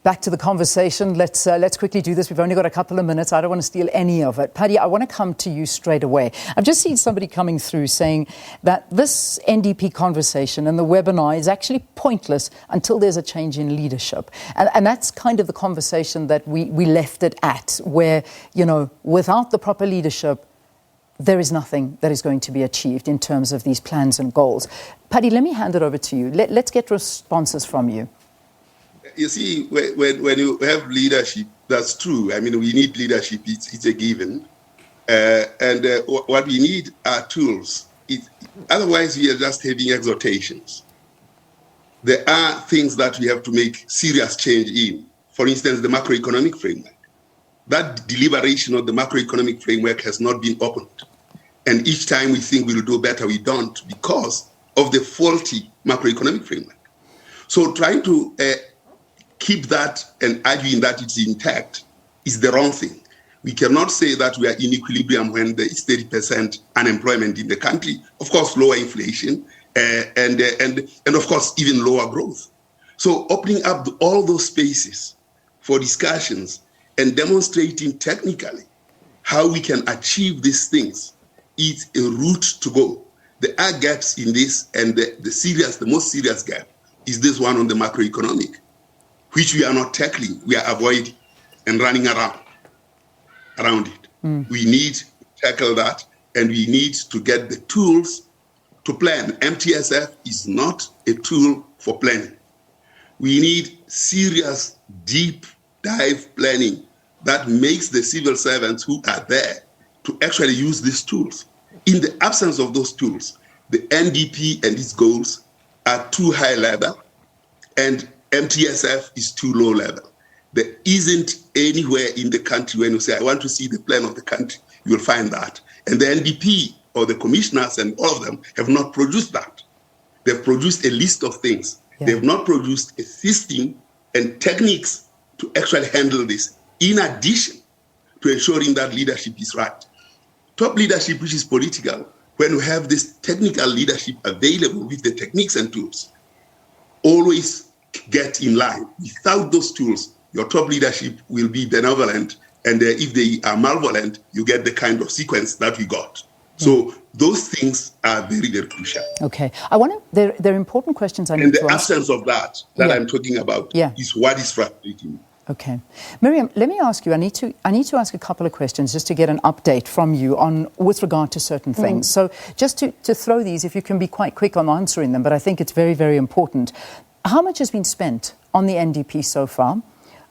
Back to the conversation. Let's quickly do this. We've only got a couple of minutes. I don't want to steal any of it. Pali, I want to come to you straight away. I've just seen somebody coming through saying that this NDP conversation and the webinar is actually pointless until there's a change in leadership. And that's kind of the conversation that we left it at, where, without the proper leadership, there is nothing that is going to be achieved in terms of these plans and goals. Pali, let me hand it over to you. Let's get responses from you. You see, when you have leadership, that's true. I mean, we need leadership. It's a given. What we need are tools. Otherwise, we are just having exhortations. There are things that we have to make serious change in. For instance, the macroeconomic framework. That deliberation of the macroeconomic framework has not been opened. And each time we think we'll do better, we don't, because of the faulty macroeconomic framework. So trying to keep that and arguing that it's intact is the wrong thing. We cannot say that we are in equilibrium when there is 30% unemployment in the country. Of course, lower inflation and of course, even lower growth. So opening up all those spaces for discussions and demonstrating technically how we can achieve these things is a route to go. There are gaps in this, and the most serious gap is this one on the macroeconomic, which we are not tackling, we are avoiding and running around it. We need to tackle that, and we need to get the tools to plan. MTSF is not a tool for planning. We need serious, deep dive planning that makes the civil servants who are there to actually use these tools. In the absence of those tools, the NDP and its goals are too high level, and MTSF is too low level. There isn't anywhere in the country when you say, I want to see the plan of the country, you will find that. And the NDP or the commissioners and all of them have not produced that. They've produced a list of things. Yeah. They've not produced a system and techniques to actually handle this, in addition to ensuring that leadership is right. Top leadership, which is political, when you have this technical leadership available with the techniques and tools, always get in line. Without those tools, your top leadership will be benevolent, and if they are malevolent, you get the kind of sequence that we got. So those things are very, very crucial. Okay. There are important questions I need to ask. And the absence of that I'm talking about is what is frustrating me. Okay. Miriam, let me ask you, I need to ask a couple of questions just to get an update from you with regard to certain things. So just to throw these, if you can be quite quick on answering them, but I think it's very, very important. How much has been spent on the NDP so far?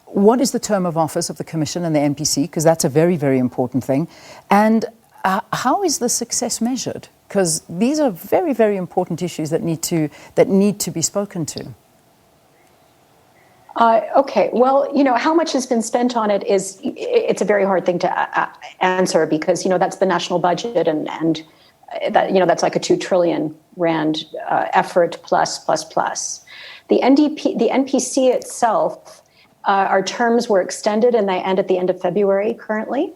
What is the term of office of the Commission and the MPC? Because that's a very, very important thing. And how is the success measured? Because these are very, very important issues that need to be spoken to. Okay, well, how much has been spent on it's a very hard thing to answer, because, that's the national budget, and that, that's like a 2 trillion rand effort plus. The NPC itself, our terms were extended, and they end at the end of February currently.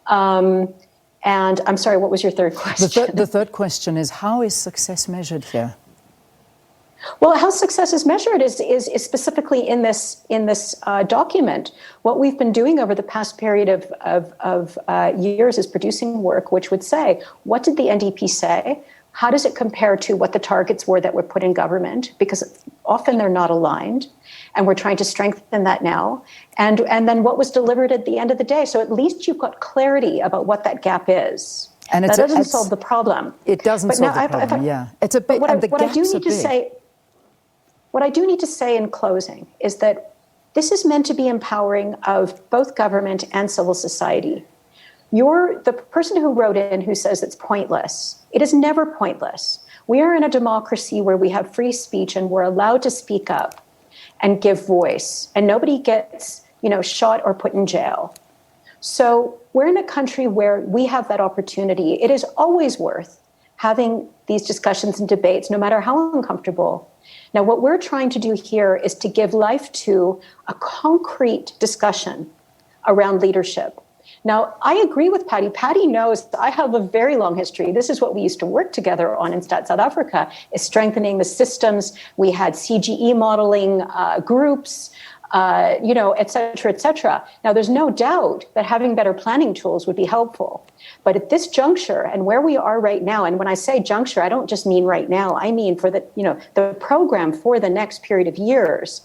And I'm sorry, what was your third question? The third question is, how is success measured here? Well, how success is measured is specifically in this document. What we've been doing over the past period of years is producing work which would say, what did the NDP say? How does it compare to what the targets were that were put in government? Because often they're not aligned, and we're trying to strengthen that now. And then what was delivered at the end of the day. So at least you've got clarity about what that gap is. And that doesn't solve the problem. It doesn't solve the problem, yeah. It's a bit, and the gaps are big. What I do need to say in closing is that this is meant to be empowering of both government and civil society. You're the person who wrote in who says it's pointless. It is never pointless. We are in a democracy where we have free speech, and we're allowed to speak up and give voice, and nobody gets, shot or put in jail. So we're in a country where we have that opportunity. It is always worth having these discussions and debates, no matter how uncomfortable. Now, what we're trying to do here is to give life to a concrete discussion around leadership. Now, I agree with Patty. Patty knows I have a very long history. This is what we used to work together on in Stat South Africa, is strengthening the systems. We had CGE modeling groups. et cetera, et cetera. Now, there's no doubt that having better planning tools would be helpful. But at this juncture and where we are right now, and when I say juncture, I don't just mean right now, I mean for the program for the next period of years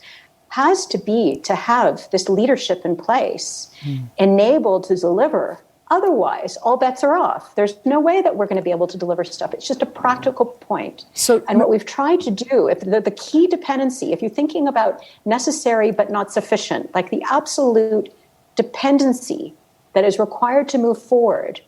has to be to have this leadership in place, enabled to deliver. Otherwise, all bets are off. There's no way that we're going to be able to deliver stuff. It's just a practical point. And what we've tried to do, if the key dependency, if you're thinking about necessary but not sufficient, like the absolute dependency that is required to move forward,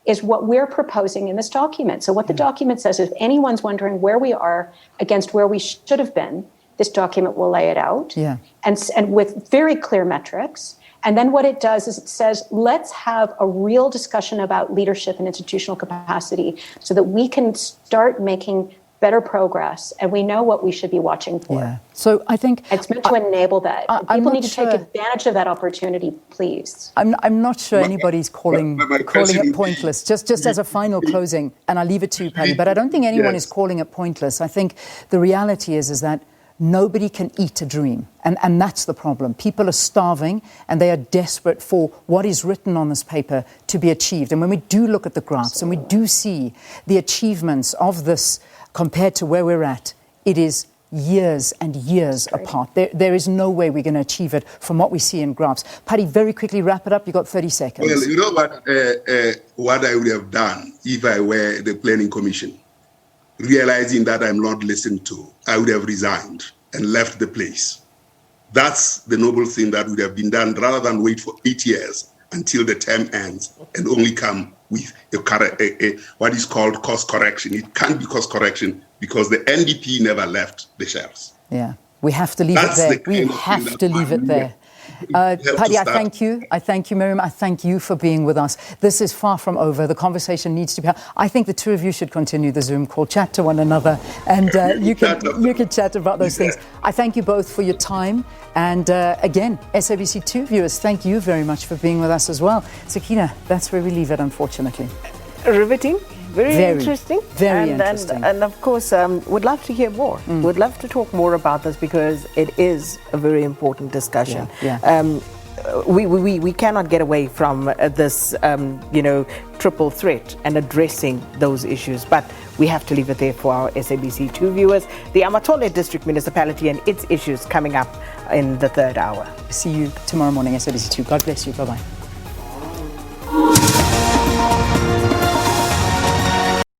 is what we're proposing in this document. So what the document says, if anyone's wondering where we are against where we should have been, this document will lay it out, and with very clear metrics. And then what it does is it says, let's have a real discussion about leadership and institutional capacity so that we can start making better progress, and we know what we should be watching for. Yeah. So I think it's meant to enable that. People need to take advantage of that opportunity, please. I'm not sure anybody's calling it pointless. Just as a final closing, and I'll leave it to you, Pali, but I don't think anyone is calling it pointless. I think the reality is that nobody can eat a dream, and that's the problem. People are starving, and they are desperate for what is written on this paper to be achieved. And when we do look at the graphs, and we do see the achievements of this compared to where we're at, it is years and years apart. There is no way we're going to achieve it from what we see in graphs. Pali, very quickly wrap it up. You've got 30 seconds. Well, you know what I would have done if I were the Planning Commission? Realizing that I'm not listened to, I would have resigned and left the place. That's the noble thing that would have been done, rather than wait for 8 years until the term ends and only come with what is called cost correction. It can't be cost correction because the NDP never left the shelves. Yeah, we have to leave it there. We have to leave it there. Pali, I thank you. I thank you, Miriam. I thank you for being with us. This is far from over. The conversation needs to be had. I think the two of you should continue the Zoom call, chat to one another, and you can chat about those things. I thank you both for your time. And again, SABC2 viewers, thank you very much for being with us as well. Sakina, that's where we leave it, unfortunately. Riveting. Very interesting. Very interesting. And of course, would love to hear more. Would love to talk more about this because it is a very important discussion. We cannot get away from this, triple threat and addressing those issues. But we have to leave it there for our SABC2 viewers. The Amatole District Municipality and its issues coming up in the third hour. See you tomorrow morning, SABC2. God bless you. Bye-bye.